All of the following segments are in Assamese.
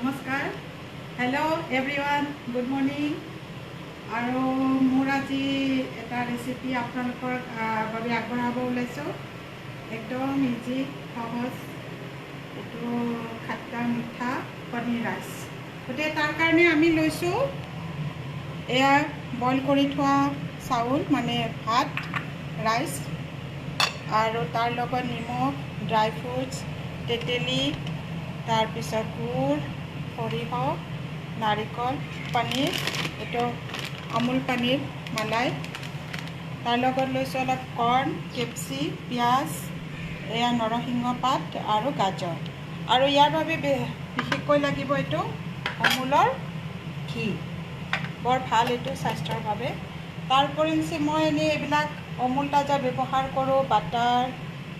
নমস্কাৰ হেল্ল' এভৰিৱান গুড মৰ্নিং আৰু মোৰ আজি এটা ৰেচিপি আপোনালোকৰ বাবে আগবঢ়াব ওলাইছোঁ একদম ইজি সহজ এইটো খাট্টা মিঠা পনীৰ ৰাইচ গতিকে তাৰ কাৰণে আমি লৈছোঁ এয়া বইল কৰি থোৱা চাউল মানে ভাত ৰাইচ আৰু তাৰ লগত নিমখ ড্ৰাই ফ্ৰুটছ তেতেলী তাৰপিছত গুড় সৰিয়হ নাৰিকল পনীৰ এইটো আমুল পনীৰ মালাই তাৰ লগত লৈছোঁ অলপ কৰ্ণ কেপচি পিঁয়াজ এয়া নৰসিংহ পাত আৰু গাজৰ আৰু ইয়াৰ বাবে বিশেষকৈ লাগিব এইটো অমুলৰ ঘি বৰ ভাল এইটো স্বাস্থ্যৰ বাবে তাৰ উপৰিঞ্চি মই এনেই এইবিলাক অমুল তাজা ব্যৱহাৰ কৰোঁ বাটাৰ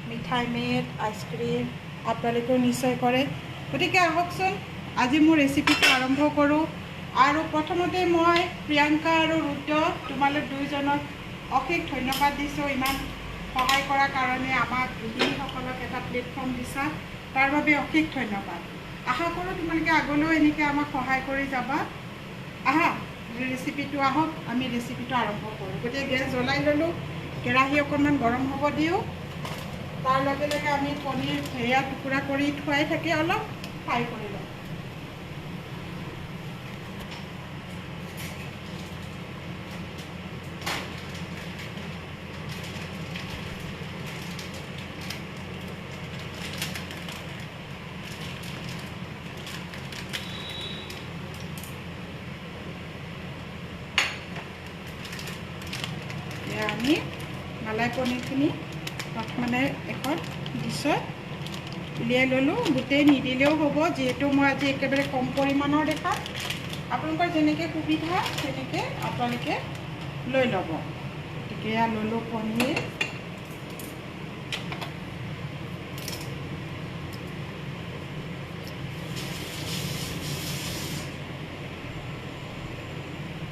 মিঠাই মেড আইচক্ৰীম আপোনালোকেও নিশ্চয় কৰে গতিকে আহকচোন আজি মোৰ ৰেচিপিটো আৰম্ভ কৰোঁ আৰু প্ৰথমতে মই প্ৰিয়ংকা আৰু ৰুদ্ৰ তোমালোক দুয়োজনক অশেষ ধন্যবাদ দিছোঁ ইমান সহায় কৰাৰ কাৰণে আমাক গৃহিণীসকলক এটা প্লেটফৰ্ম দিছা তাৰ বাবে অশেষ ধন্যবাদ আশা কৰোঁ তোমালোকে আগলৈও এনেকৈ আমাক সহায় কৰি যাবা আহা ৰেচিপিটো আহক আমি ৰেচিপিটো আৰম্ভ কৰোঁ গতিকে গেছ জ্বলাই ল'লোঁ কেৰাহী অকণমান গৰম হ'ব দিওঁ তাৰ লগে লগে আমি পনীৰ হেৰিয়া টুকুৰা কৰি থোৱাই থাকে অলপ ফ্ৰাই কৰি লওঁ আমি মালাই পনীৰখিনি প্ৰথমে এখন ডিছত উলিয়াই ল'লোঁ গোটেই নিদিলেও হ'ব যিহেতু মই আজি একেবাৰে কম পৰিমাণৰ দেখাম আপোনালোকৰ যেনেকৈ সুবিধা তেনেকৈ আপোনালোকে লৈ ল'ব গতিকে এয়া ল'লোঁ পনীৰ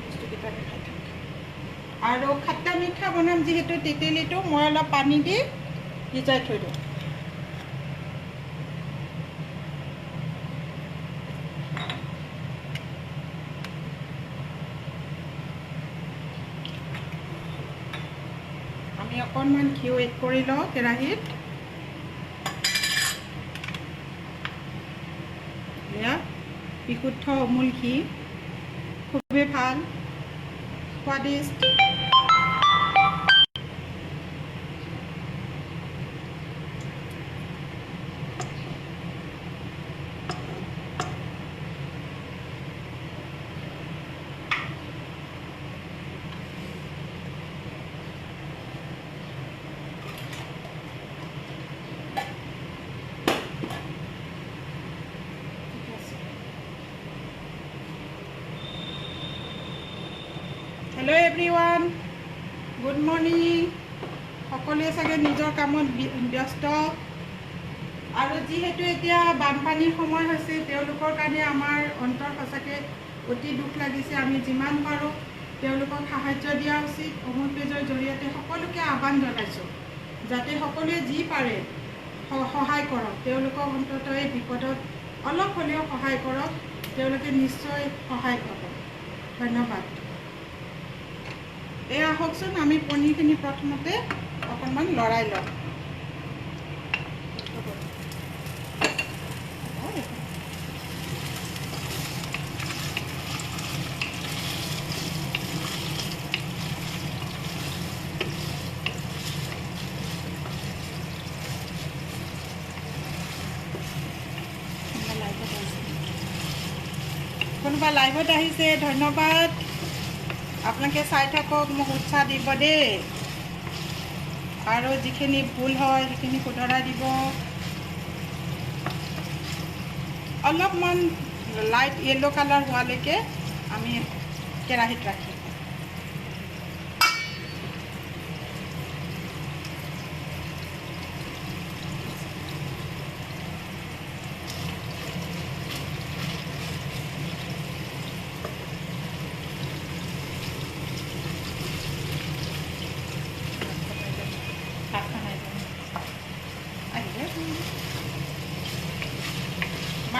বস্তুকেইটাকে খাই থাক আৰু খাট্টা মিঠা বনাম যিহেতু তেতেলীটো মই অলপ পানী দি ভিজাই থৈ দিওঁ আমি অকণমান ঘিউ এড কৰি লওঁ কেৰাহীত এয়া বিশুদ্ধ অমুল ঘি খুবেই ভাল স্বাদিষ্ট হেল্ল' এভৰিৱান গুড মৰ্নিং সকলোৱে চাগে নিজৰ কামত ব্যস্ত আৰু যিহেতু এতিয়া বানপানীৰ সময় হৈছে তেওঁলোকৰ কাৰণে আমাৰ অন্তৰ সঁচাকৈ অতি দুখ লাগিছে আমি যিমান পাৰোঁ তেওঁলোকক সাহাৰ্য দিয়া উচিত অমুল পেজৰ জৰিয়তে সকলোকে আহ্বান জনাইছোঁ যাতে সকলোৱে যি পাৰে সহায় কৰক তেওঁলোকক অন্ততঃ এই বিপদত অলপ হ'লেও সহায় কৰক তেওঁলোকে নিশ্চয় সহায় পাব ধন্যবাদ এয়া আহকচোন আমি পনীৰখিনি প্ৰথমতে অকণমান লৰাই লওঁ কোনোবা লাইভত আহিছে ধন্যবাদ আপোনালোকে চাই থাকক মোক উৎসাহ দিব দেই আৰু যিখিনি ভুল হয় সেইখিনি শুধৰাই দিব অলপমান লাইট য়েল্ল' কালাৰ হোৱালৈকে আমি কেৰাহীত ৰাখিম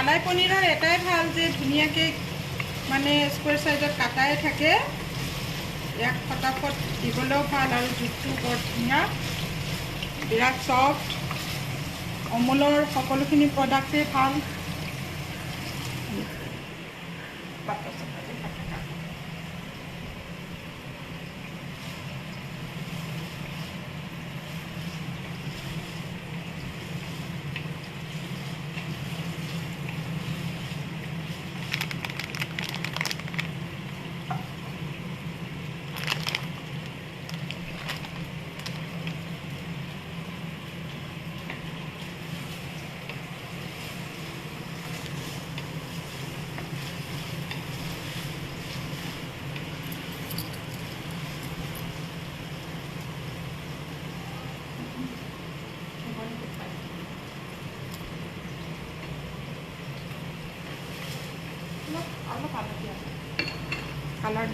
মালাই পনীৰৰ এটাই ভাল যে ধুনীয়াকৈ মানে স্কুৱেৰ চাইজত কাটাই থাকে, ইয়াক ফটাফট দিবলৈও ভাল আৰু জুইটো বৰ ধুনীয়া, বিৰাট ছফ্ট। অমুলৰ সকলোখিনি প্ৰডাক্টেই ভাল। Colour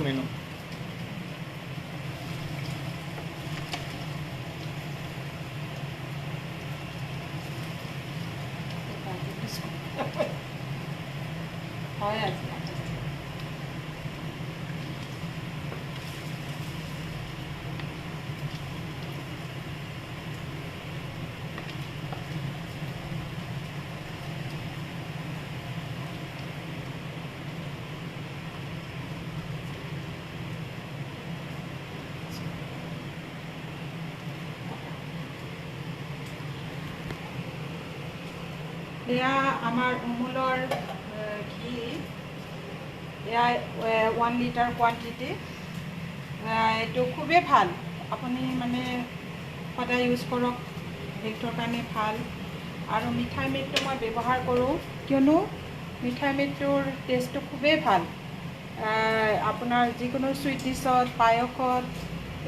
Menu. হয় আছে। এয়া আমাৰ অমুলৰ ঘি, এয়া 1 লিটাৰ কোৱান্টিটি। এইটো খুবেই ভাল, আপুনি মানে সদায় ইউজ কৰক, হেল্থৰ কাৰণে ভাল। আৰু মিঠাই মেডটো মই ব্যৱহাৰ কৰোঁ, কিয়নো মিঠাই মেডটোৰ টেষ্টটো খুবেই ভাল। আপোনাৰ যিকোনো চুইট ডিছত, পায়সত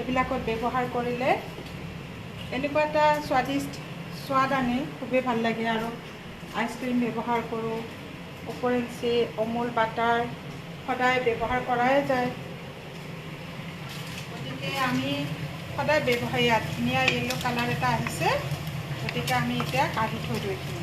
এইবিলাকত ব্যৱহাৰ কৰিলে এনেকুৱা এটা স্বাদিষ্ট সোৱাদ আনে, খুবেই ভাল লাগে। আৰু আইচক্ৰীম ব্যৱহাৰ কৰোঁ, ওপৰেঞ্চি অমুল বাটাৰ সদায় ব্যৱহাৰ কৰাই যায়। গতিকে আমি সদায় ব্যৱহাৰ, ইয়াত ধুনীয়া য়েল্ল' কালাৰ এটা আহিছে, গতিকে আমি এতিয়া কাঢ়ি থৈ দিওঁ এইখিনি।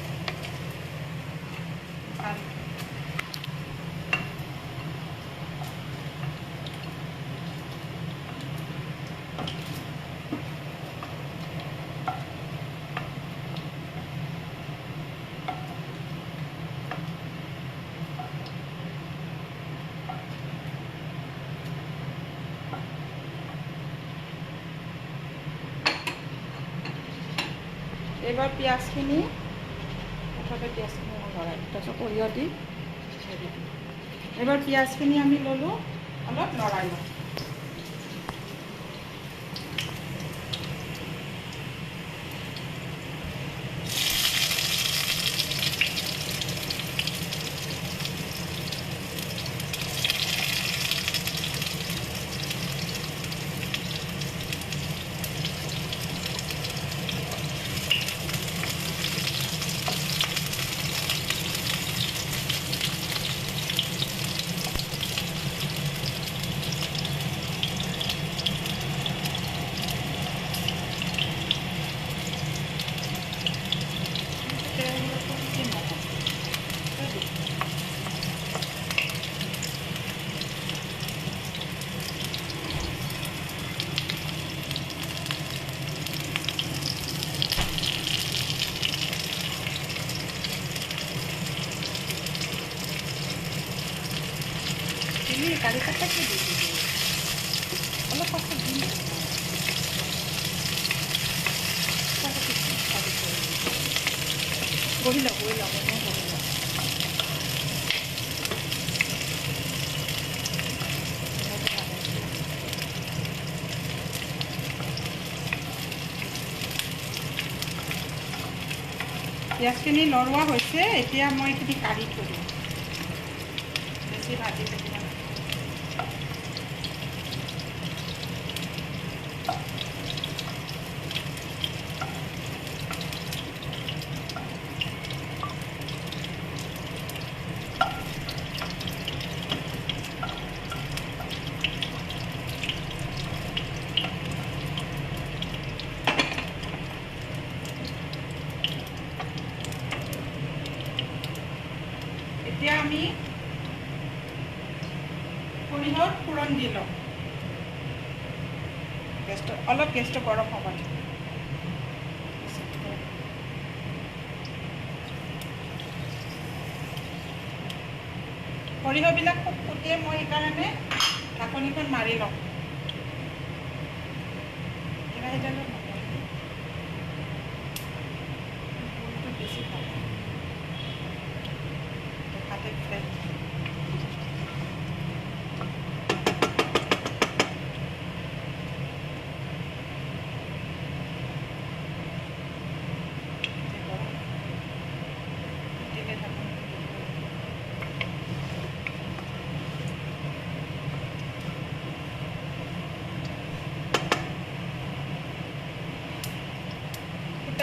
এইবাৰ পিঁয়াজখিনি প্ৰথমতে পিঁয়াজখিনি লৰাই তাৰপিছত সৰিয়হ দি এইবাৰ পিঁয়াজখিনি আমি ল'লোঁ, অলপ লৰাই লওঁ। দিলি কাৰি পাতাকে দি দিবি অলপ পাছত দিম বহি লওক মই বহি লওক পিঁয়াজখিনি লৰোৱা হৈছে এতিয়া মই এইখিনি কাঢ়ি থৈ দিম বেছি ভাজি থাকিব এতিয়া আমি সৰিয়হত ফোৰণ দি লওঁ অলপ গেছটো গৰম হ'ব সৰিয়হবিলাক খুব ফুটে মই সেইকাৰণে ঢাকনিখন মাৰি লওঁ কেৰাহীডালত বেছি ভাল হাতে ফ্ৰাই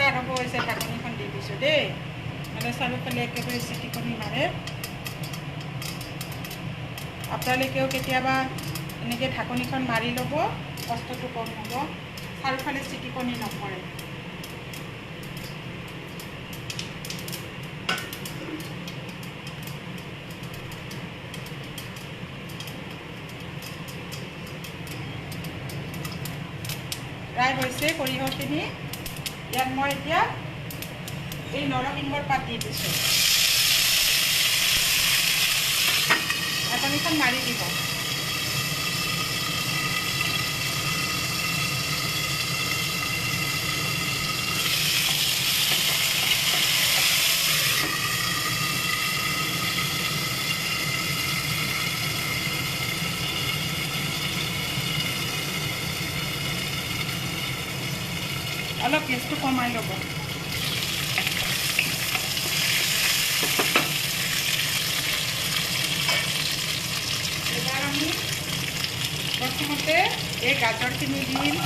আৰম্ভ হৈছে ঢাকনিখন দি দিছোঁ দেই মানে চাৰিওফালে একেবাৰে চিটিকনি মাৰে আপোনালোকেও কেতিয়াবা এনেকৈ ঢাকনিখন মাৰি ল'ব কষ্টটো কম হ'ব চাৰিওফালে চিটিকনি নপৰে প্ৰায় হৈছে সৰিয়হখিনি ইয়াত মই এতিয়া এই নৰসিংহৰ পাত দি দিছোঁ ঢাকনিখন মাৰি দিব অলপ গেছটো কমাই ল'ব এবাৰ আমি প্ৰথমতে এই গাজৰখিনি দিম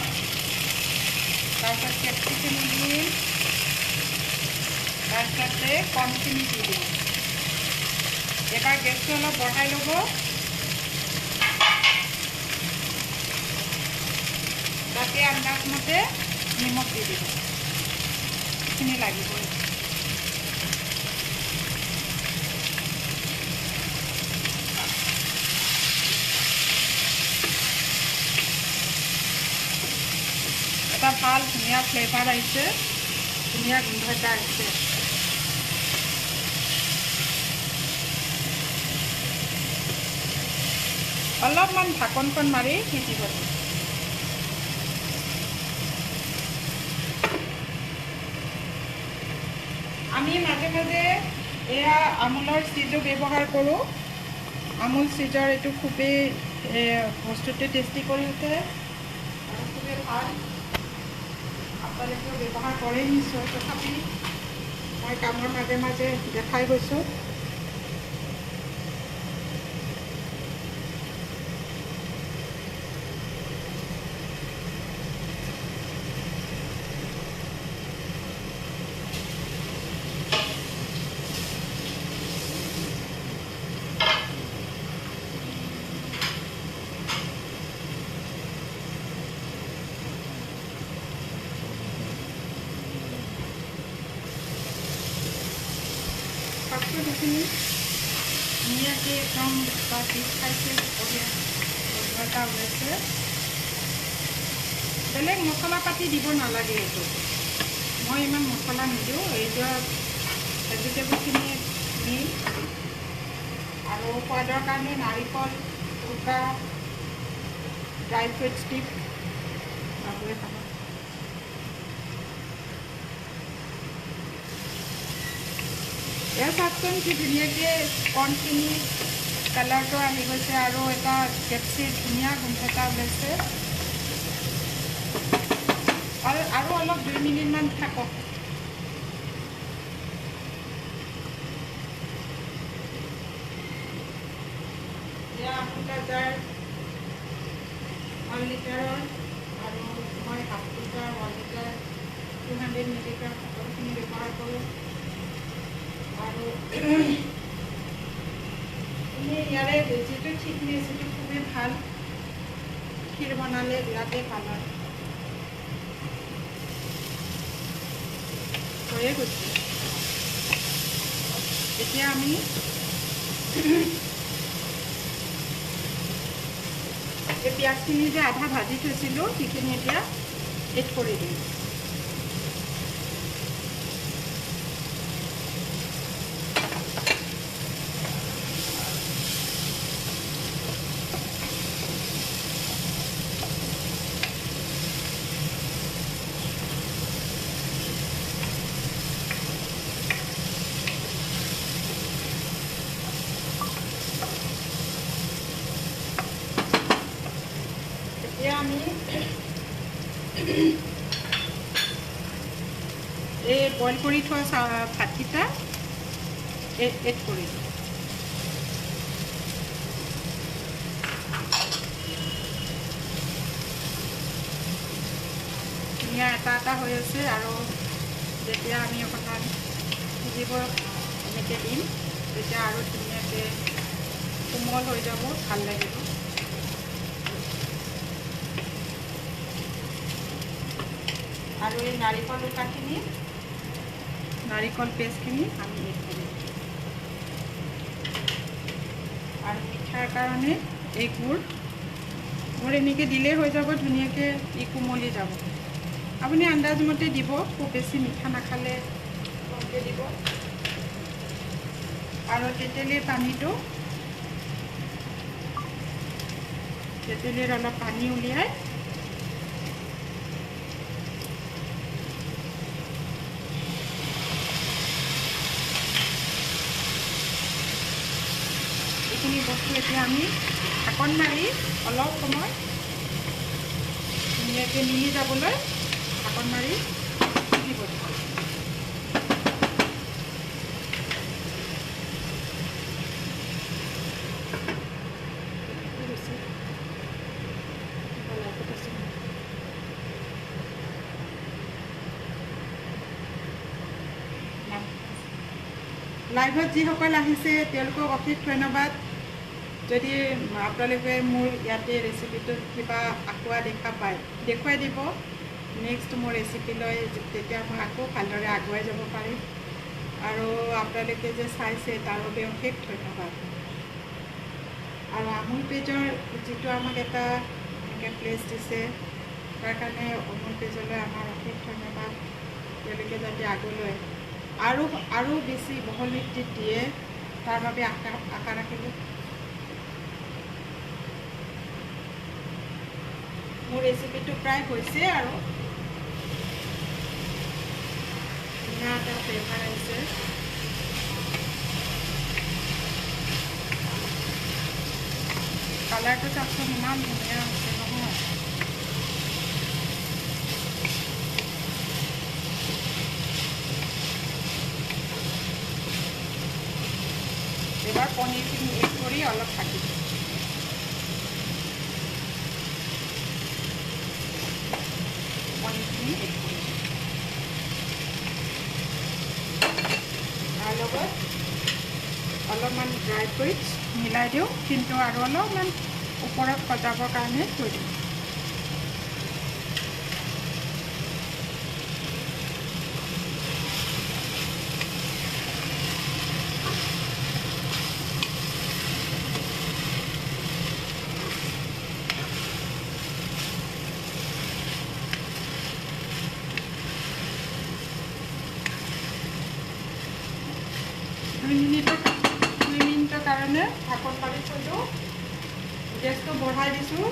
তাৰপিছত কেপচিখিনি দিম তাৰপিছতে কৰ্ণখিনি দি দিম এবাৰ গেছটো অলপ বঢ়াই ল'ব তাতে আন্দাজমতে নিমখ দি দিব এইখিনি লাগিবই এটা ভাল ধুনীয়া ফ্লেভাৰ আহিছে ধুনীয়া গোন্ধ এটা আহিছে অলপমান ঢাকনখন মাৰি সিজিব আমি মাজে মাজে এয়া আমুলৰ চিজো ব্যৱহাৰ কৰোঁ আমুল চিজৰ এইটো খুবেই বস্তুটো টেষ্টি কৰি উঠে আৰু খুবেই ভাল আপোনালোকেও ব্যৱহাৰ কৰে নিশ্চয় তথাপি মই কামৰ মাজে মাজে দেখাই গৈছোঁ শাকখিনি ধুনীয়াকৈ একদম পিচ খাইছে বঢ়িয়া গোন্ধ এটা ওলাইছে বেলেগ মছলা পাতি দিব নালাগে এইটো মই ইমান মছলা নিদিওঁ এইটো ভেজিটেবলখিনি দিম আৰু সোৱাদৰ কাৰণে নাৰিকল দুটা ড্ৰাই ফ্ৰুট ষ্টিক বাবুৱে খাব। এয়া চাওকচোন কি ধুনীয়াকৈ কৰ্ণখিনি কালাৰটো আহি গৈছে আৰু এটা কেপচিৰ ধুনীয়া গোন্ধ এটা ওলাইছে। আৰু অলপ 2 মিনিটমান থাকক। এয়া আপোনাৰ 1 লিটাৰৰ আৰু মই ½ লিটাৰ 1 লিটাৰ 200 মিলিগ্ৰাম সকলোখিনি ব্যৱহাৰ কৰোঁ। আৰু ইয়াৰে যিটো থিকনেছ সেইটো খুবেই ভাল, ক্ষীৰ বনালে বিৰাটেই ভাল হয়। হৈয়ে গৈছে। এতিয়া আমি এই পিঁয়াজখিনি যে আধা ভাজি থৈছিলোঁ সেইখিনি এতিয়া এড কৰি দিম। এতিয়া আমি এই বইল কৰি থোৱা ভাতকেইটা এড কৰি দিম। ধুনীয়া এটা হৈ আছে আৰু যেতিয়া আমি অকণমান সিজিব এনেকৈ দিম তেতিয়া আৰু ধুনীয়াকৈ কোমল হৈ যাব, ভাল লাগিব। আৰু এই নাৰিকল ৰুকাখিনি, নাৰিকল পেষ্টখিনি আমি এড কৰিম। আৰু মিঠাৰ কাৰণে এই গুড় এনেকৈ দিলেই হৈ যাব, ধুনীয়াকৈ ই কোমলি যাব। আপুনি আন্দাজমতে দিব, খুব বেছি মিঠা নাখালে কমকৈ দিব। আৰু তেঁতেলীৰ পানীটো, তেঁতেলীৰ অলপ পানী উলিয়াই এইখিনি বস্তু এতিয়া আমি ঢাকন মাৰি অলপ সময় ধুনীয়াকৈ মিলি যাবলৈ ঢাকন মাৰি দিব দিব। লাইভত যিসকল আহিছে তেওঁলোকক অশেষ ধন্যবাদ। যদি আপোনালোকে মোৰ ইয়াতে ৰেচিপিটোত কিবা আঁকোৱা দেখা পায় দেখুৱাই দিব, নেক্সট মোৰ ৰেচিপিলৈ, তেতিয়া মই আকৌ ভালদৰে আগুৱাই যাব পাৰিম। আৰু আপোনালোকে যে চাইছে তাৰ বাবে অশেষ ধন্যবাদ। আৰু আমুল পেজৰ যিটো আমাক এটা এনেকৈ প্লেচ দিছে তাৰ কাৰণে আমুল পেজলৈ আমাৰ অশেষ ধন্যবাদ। তেওঁলোকে যাতে আগলৈ আৰু বেছি বহল ভিত্তিত দিয়ে তাৰ বাবে আশা ৰাখিলোঁ। মোৰ ৰেচিপিটো প্ৰায় হৈছে আৰু ধুনীয়া এটা ফ্লেভাৰ আহিছে। কালাৰটো চাওকচোন ইমান ধুনীয়া হৈছে নহয়। এবাৰ পনীৰখিনি এড কৰি অলপ ঢাকি দিম। পনীৰখিনি এড কৰি দিম। তাৰ লগত অলপমান ড্ৰাই ফ্ৰুইটছ মিলাই দিওঁ, কিন্তু আৰু অলপমান ওপৰত সজাবৰ কাৰণে থৈ দিওঁ। দুই মিনিটৰ কাৰণে ঢাকন মাৰি থৈ দিওঁ। গেছটো বঢ়াই দিছোঁ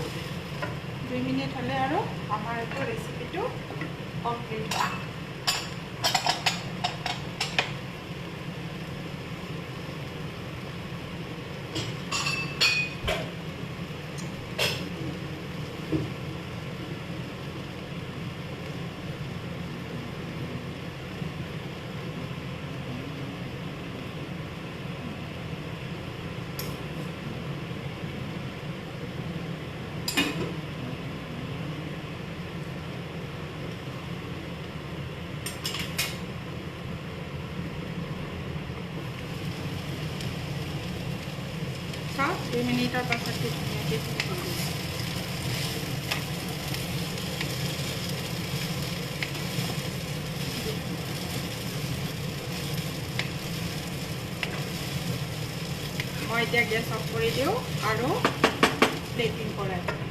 2 মিনিট হ'লে আৰু আমাৰ এইটো ৰেচিপিটো কমপ্লিট হয় চাওক 2 মিনিটৰ পাছত কি ধুনীয়াকৈ হৈ গৈছে মই এতিয়া গেছ অফ কৰি দিওঁ আৰু প্লেটিং কৰাই দিওঁ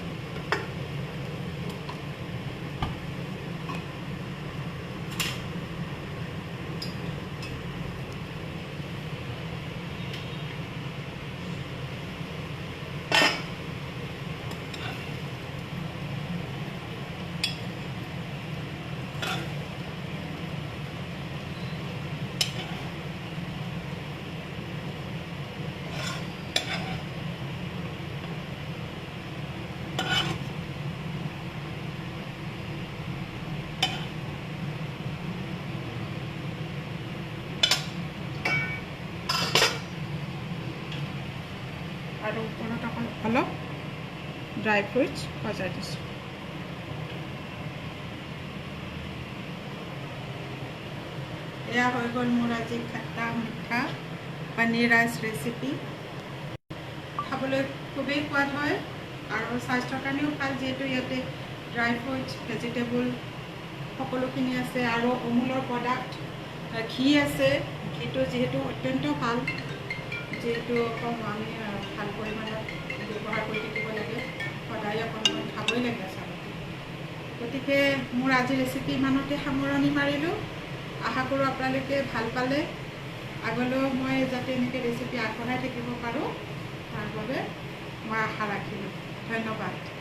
আৰু ওপৰত অলপ ড্ৰাই ফ্ৰুটছ সজাই দিছোঁ এয়া হৈ গ'ল মোৰ আজি খট্টা মিঠা পনীৰ ৰাইচ ৰেচিপি খাবলৈ খুবেই সোৱাদ হয় আৰু স্বাস্থ্যৰ কাৰণেও ভাল যিহেতু ইয়াতে ড্ৰাই ফ্ৰুটছ ভেজিটেবল সকলোখিনি আছে আৰু অমুলৰ প্ৰডাক্ট ঘি আছে ঘিটো যিহেতু অত্যন্ত ভাল যিহেতু আমি ভাল পৰিমাণত ব্যৱহাৰ কৰি থাকিব লাগে সদায় অকণমান খাবই লাগে আচলতে গতিকে মোৰ আজি ৰেচিপি ইমানতে সামৰণি মাৰিলোঁ আশা কৰোঁ আপোনালোকে ভাল পালে আগলৈও মই যাতে এনেকৈ ৰেচিপি আগবঢ়াই থাকিব পাৰোঁ তাৰ বাবে মই আশা ৰাখিলোঁ ধন্যবাদ